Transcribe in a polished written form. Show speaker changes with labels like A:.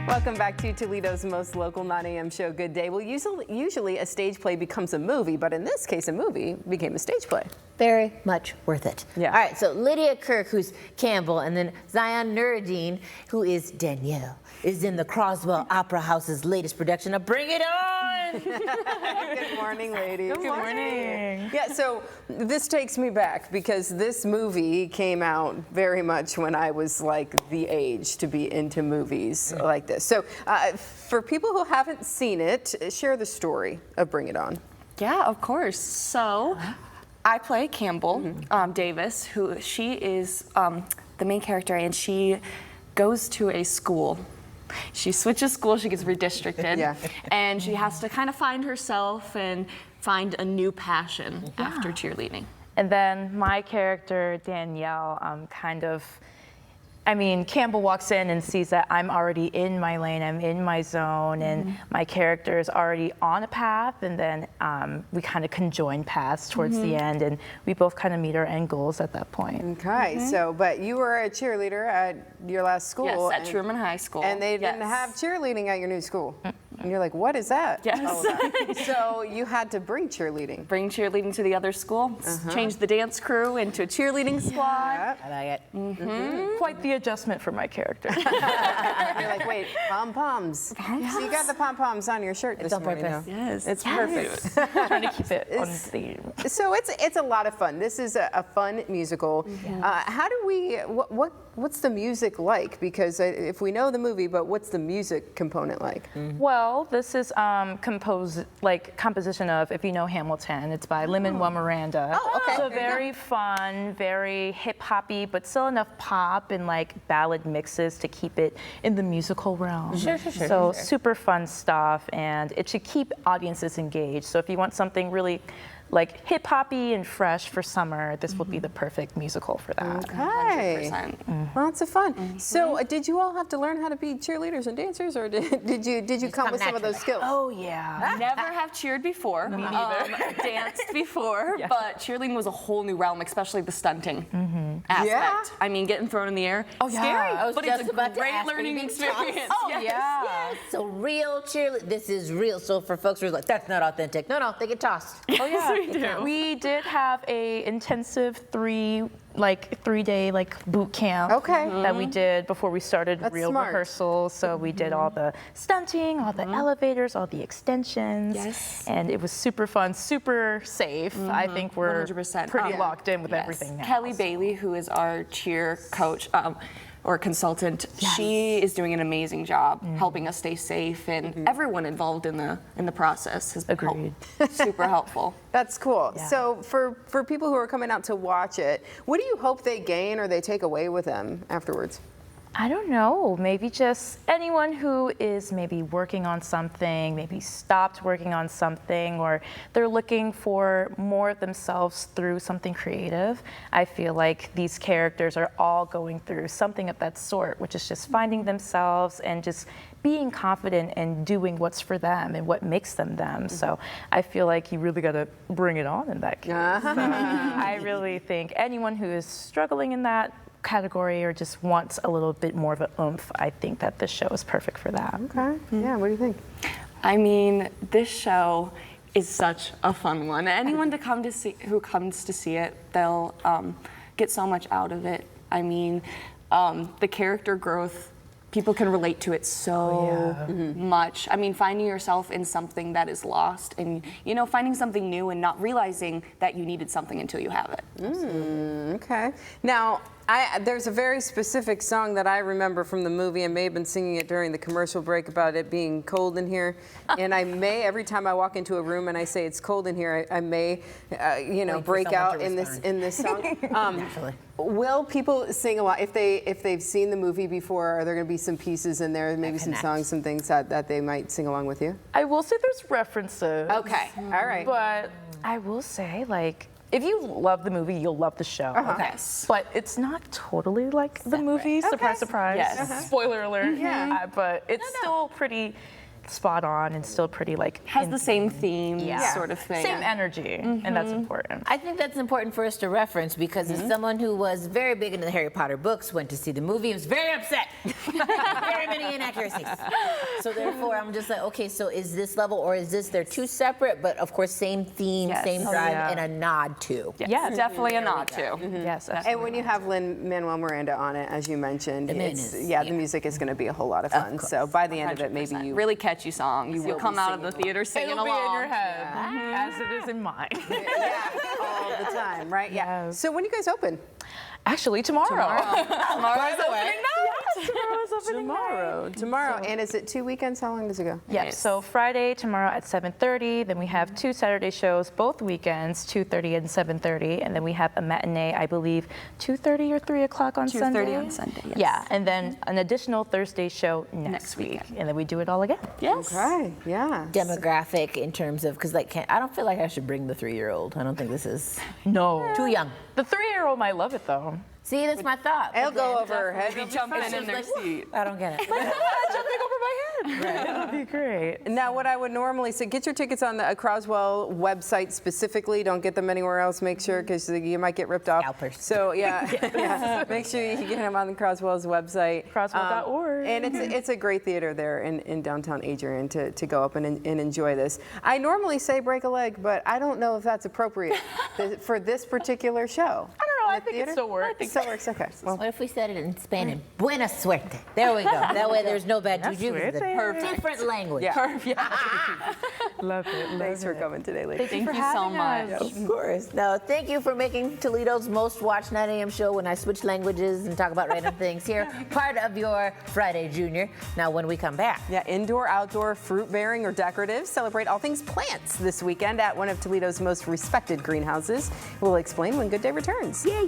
A: Welcome back to Toledo's most local 9 a.m. show, Good Day. Well, usually a stage play becomes a movie, but in this case, a movie became a stage play.
B: Very much worth it.
A: Yeah.
B: All right, so Lydia, Kirk, who's Campbell, and then Ziyaan, Nurruddin, who is Danielle, is in the Croswell Opera House's latest production of Bring It On!
A: Good morning, ladies.
C: Good morning.
A: Yeah, so this takes me back because this movie came out very much when I was like the age to be into movies like this. So for people who haven't seen it, share the story of Bring It On.
C: Yeah, of course. So I play Campbell Davis, who she is the main character, and she goes to a school. She switches schools, she gets redistricted, and she has to kind of find herself and find a new passion after cheerleading.
D: And then my character, Danielle, Campbell walks in and sees that I'm already in my lane, I'm in my zone, and my character is already on a path, and then we kind of conjoin paths towards the end, and we both kind of meet our end goals at that point.
A: Okay, so, but you were a cheerleader at your last school.
C: Yes, at Truman High School.
A: And they didn't have cheerleading at your new school. And you're like, what is that?
C: Yes.
A: So you had to bring cheerleading.
C: Bring cheerleading to the other school, change the dance crew into a cheerleading squad.
B: I like it.
D: Quite the adjustment for my character.
A: You're like, wait, pom-poms. So you got the pom-poms on your shirt this
B: on
A: morning.
B: purpose.
A: Though.
C: Yes.
A: It's perfect.
D: Trying to keep it on theme.
A: So it's a lot of fun. This is a fun musical. How do we, what's the music like? Because if we know the movie, but what's the music component like?
D: Well, this is composition of, if you know Hamilton, it's by Lin-Manuel Miranda.
A: Oh, okay.
D: So very fun, very hip-hoppy, but still enough pop and like ballad mixes to keep it in the musical realm. So super fun stuff, and it should keep audiences engaged. So if you want something really like hip-hoppy and fresh for summer, this will be the perfect musical for that.
A: Okay.
C: 100%.
A: Lots of fun. So did you all have to learn how to be cheerleaders and dancers, or did you come with some of those skills?
D: Oh yeah.
C: Never have cheered before. Me neither. Danced before, but cheerleading was a whole new realm, especially the stunting aspect.
A: Yeah.
C: I mean, getting thrown in the air, scary,
B: I was
C: but
B: just
C: it's a
B: about to
C: great
B: ask, are you
C: learning
B: being
C: experience.
B: tossed?
C: Yes.
D: Yeah.
B: So real cheerleading, this is real. So for folks who are like, that's not authentic. No, they get tossed.
D: Oh yeah.
C: we do.
D: We did have a intensive three-day boot camp that we did before we started real rehearsals. So we did all the stunting, all the elevators, all the extensions, and it was super fun, super safe. I think we're
C: 100%.
D: pretty locked in with everything now.
C: Kelly Bailey, who is our cheer coach or consultant, she is doing an amazing job helping us stay safe, and everyone involved in the process has been super helpful.
A: That's cool. Yeah. So for people who are coming out to watch it, what do you hope they gain or they take away with them afterwards?
D: I don't know, maybe just anyone who is maybe working on something, maybe stopped working on something, or they're looking for more of themselves through something creative. I feel like these characters are all going through something of that sort, which is just finding themselves and just being confident and doing what's for them and what makes them them. So I feel like you really got to bring it on in that case. So I really think anyone who is struggling in that category or just wants a little bit more of an oomph, I think that this show is perfect for that.
A: Okay. Yeah, what do you think?
C: I mean, this show is such a fun one. Anyone who comes to see it, they'll get so much out of it. I mean, the character growth, people can relate to it so much. I mean, finding yourself in something that is lost and, finding something new and not realizing that you needed something until you have it.
A: Okay. Now, there's a very specific song that I remember from the movie, and may have been singing it during the commercial break about it being cold in here. And I may, every time I walk into a room and I say it's cold in here, I may, break out in this song. Will people sing along? If they've seen the movie before, are there going to be some pieces in there, maybe some songs, some things that they might sing along with you?
D: I will say there's references.
A: Okay, all right.
D: But I will say, if you love the movie, you'll love the show.
C: Yes.
D: But it's not totally like the movie. Surprise, surprise.
C: Yes.
D: Spoiler alert.
A: Yeah.
D: But it's still pretty spot on and still pretty like
C: Has the same theme
D: Yeah.
C: sort of thing.
D: same energy, and that's important.
B: I think that's important for us to reference because as someone who was very big into the Harry Potter books, went to see the movie, was very upset. Very many inaccuracies. So therefore, I'm just like, okay, so is this level or is this? They're two separate, but of course, same theme,
C: Yes.
B: same
C: Oh,
B: drive,
D: yeah.
B: and a nod to.
D: Yes.
C: Definitely a nod too.
D: Yes,
A: And
D: absolutely.
A: when you have Lin-Manuel Miranda on it, as you mentioned,
B: The
A: it's,
B: menace,
A: the
B: yeah.
A: music is going to be a whole lot of fun. So by the end of it, maybe
C: 100%.
A: you
C: really catchy songs. You'll
A: will
C: come
A: be
C: out of the
A: singing
C: theater singing
D: It'll
C: along.
D: be in your head, as it is in mine.
A: yeah, all the time, right? Yeah.
D: Yes.
A: So when you guys open?
D: Actually, tomorrow.
C: Tomorrow's opening night.
D: Tomorrow's opening night.
A: Tomorrow. And is it 2 weekends? How long does it go?
D: Yeah,
C: Nice.
D: so Friday, tomorrow at 7:30. Then we have 2 Saturday shows, both weekends, 2:30 and 7:30. And then we have a matinee, I believe, 2:30 or 3 o'clock on
C: 2:30
D: Sunday.
C: on Sunday, yes.
D: Yeah, and then an additional Thursday show next week.
C: weekend.
D: And then we do it all again.
C: Yes.
A: Okay, yeah.
B: Demographic in terms of, because like, I don't feel like I should bring the 3-year-old. I don't think this is
D: No.
B: too young.
D: The 3-year-old might love it, though.
B: See, that's my thought.
A: It'll go over her head.
C: Be jumping
B: It's
C: in
B: just
C: their
B: like,
C: seat.
B: I don't get it.
D: Jumping over my head. That'll be great.
A: Now, what I would normally say, get your tickets on the Croswell website specifically. Don't get them anywhere else. Make sure, because you might get ripped off.
B: Scalpers.
A: So, yeah, make sure you get them on the Croswell's website.
D: Croswell.org.
A: And it's a great theater there in downtown Adrian to go up and enjoy this. I normally say break a leg, but I don't know if that's appropriate for this particular show.
D: I don't know. I
A: The
D: think
A: theater?
D: it still works.
A: It still works, okay. Well,
B: What if we said it in Spanish? Buena suerte. There we go. That way there's no bad juju. It's a
D: suerte.
B: different language.
A: yeah.
D: Love it.
A: Thanks for coming today, ladies.
C: Thank you so much.
B: Of course. Now, thank you for making Toledo's most watched 9 a.m. show when I switch languages and talk about random things here. Part of your Friday Junior. Now, when we come back,
A: Yeah, indoor, outdoor, fruit bearing, or decorative. Celebrate all things plants this weekend at one of Toledo's most respected greenhouses. We'll explain when Good Day returns.
B: yay!